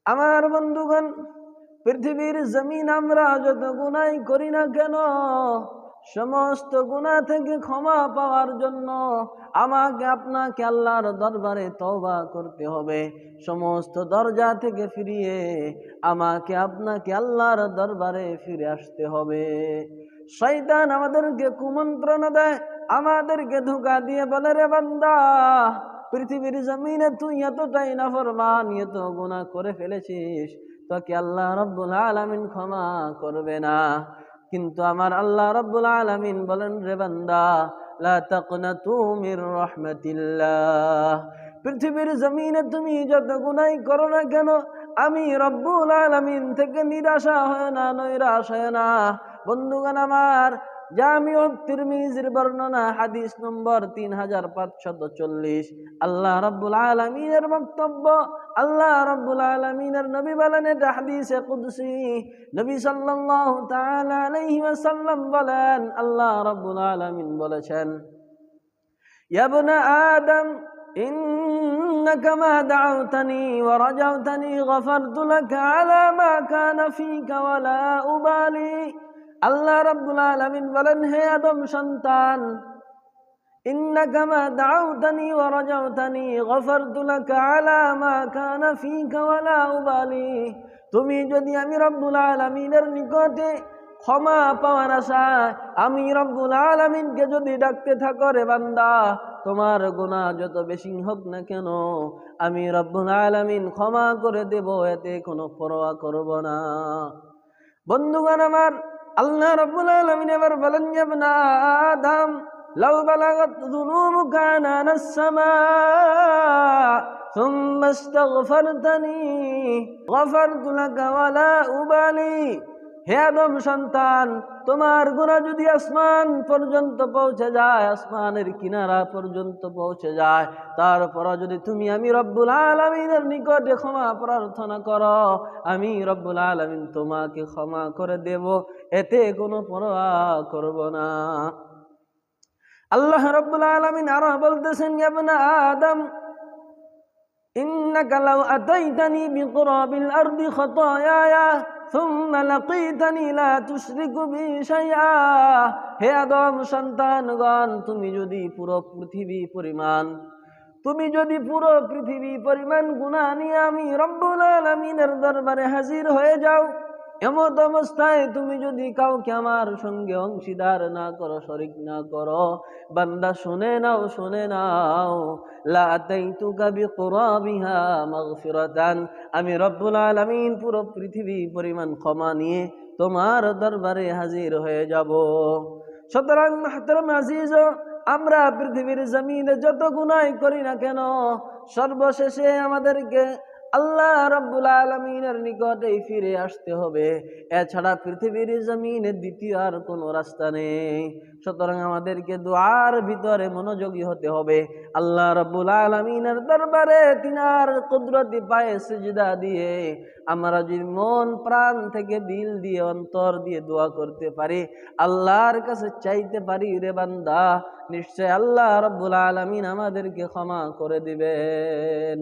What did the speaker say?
আমার বন্ধুগণ, পৃথিবীর জমিন আমরা যত গুনাহ করি না কেন, সমস্ত গুনাহ থেকে ক্ষমা পাওয়ার জন্য আমাকে আপনাকে আল্লাহর দরবারে তওবা করতে হবে। সমস্ত দরজা থেকে ফিরিয়ে আমাকে আপনাকে আল্লাহর দরবারে ফিরে আসতে হবে। শয়তান আমাদেরকে কুমন্ত্রণা দেয়, আমাদেরকে ধোঁকা দিয়ে বলে, রে বান্দা, পৃথিবীর জমিনে তুই এতটাই নাফরমান, এত গুনাহ করে ফেলেছিস, তোকে আল্লাহ রাব্বুল আলামিন ক্ষমা করবে না। কিন্তু আমার আল্লাহ রাব্বুল আলামিন বলেন, রে বান্দা, লা তাকনাতু মির রাহমাতিল্লাহ। পৃথিবীর জমিনে তুমি যত গুনাহ করো না কেন, আমি রব্বুল আলামিন থেকে নিরাশা হয় না, নৈরাশ হয় না। বন্ধুগণ আমার, জামিউত তিরমিজির বর্ণনা হাদিস নম্বর 3540। আল্লাহ রাব্বুল আলামিনের বক্তব্য, আল্লাহ রাব্বুল আলামিনের নবী বলেন, এটা হাদিসে কুদসি। নবী সাল্লাল্লাহু তাআলা আলাইহি ওয়াসাল্লাম বলেন, আল্লাহ রাব্বুল আলামিন বলেছেন, ইয়া ইবনা আদম ইন্নাকা মা দাউতানি ওয়া রাজাউতানি গফারতু লাকা আলা মা কানা ফীকা ওয়া লা উবালি। আল্লাহ রাব্বুল আলামিন বলেন, হে আদম সন্তান, ইন্নাকা মা দাউতানি ওয়া রাজাউতানি গফারতু লাকা আলা মা কানা ফীকা ওয়া লা উবালি। তুমি যদি আমি রব্বুল আলামিনের নিকটে ক্ষমা পাওয়ার আশায় আমি রব্বুল আলামিনকে যদি ডাকতে থাকো, রে বান্দা, তোমার গুনাহ যত বেশি হোক না কেন, আমি রব্বুল আলামিন ক্ষমা করে দেব, এতে কোনো পরোয়া করব না। বন্ধুগণ আমার, আল্লাহ রাব্বুল আলামিন এবার বলেন, ইয়া ইবনা আদম লাউ বালাগাত যুনুবুকা আনানাস সামা সুম্মা ইস্তাগফারতানি গফারতু লাকা ওয়া লা উবালি। হে আদম সন্তান, তোমার গুনাহ যদি আসমান পর্যন্ত পৌঁছে যায়, আসমানের কিনারা পর্যন্ত পৌঁছে যায়, তারপর যদি তুমি আমি রব্বুল আলামিনের নিকটে ক্ষমা প্রার্থনা করো, আমি রব্বুল আলামিন তোমাকে ক্ষমা করে দেব, এতে কোনো পরোয়া করব না। আল্লাহ রব্বুল আলামিন আরো বলতেছেন, ইয়া ইবনা আদম ইন্নাকা লাউ আতাইতানি বিকুরাবিল আরদি খাতায়ায়া সুম্মা লাকীতানি লা তুশরিকু বি শাইআ। হে আদম সন্তানগণ, তুমি যদি পুরো পৃথিবী পরিমাণ গুনাহ নিয়ে আমি রব্বুল আলামিনের দরবারে হাজির হয়ে যাও, এমত অবস্থায় তুমি যদি কাউকে আমার সঙ্গে অংশীদার না করো, শরীক না করো, বান্দা শুনে নাও, লা আতাইতুকা বিকুরাবিহা মাগফিরাতান। আমি রব্বুল আলামিন পুরো পৃথিবী পরিমাণ ক্ষমা নিয়ে তোমার দরবারে হাজির হয়ে যাব। সুতরাং মুহতারাম আজিজ, আমরা পৃথিবীর জমিনে যত গুনাহ করি না কেন, সর্বশেষে আমাদেরকে আল্লাহ রাব্বুল আলামিনের নিকটে ফিরে আসতে হবে। এছাড়া পৃথিবীর জমিনে দ্বিতীয় আর কোনো রাস্তা নেই। সুতরাং আমাদেরকে দুআর ভিতরে মনোযোগী হতে হবে। আল্লাহ রাব্বুল আলামিনের দরবারে তিনার কুদরতি পায়ে সিজদা দিয়ে আমরা যদি মন প্রাণ থেকে, দিল দিয়ে, অন্তর দিয়ে দোয়া করতে পারি, আল্লাহর কাছে চাইতে পারি, রে বান্দা, নিশ্চয় আল্লাহ রাব্বুল আলামিন আমাদেরকে ক্ষমা করে দিবেন।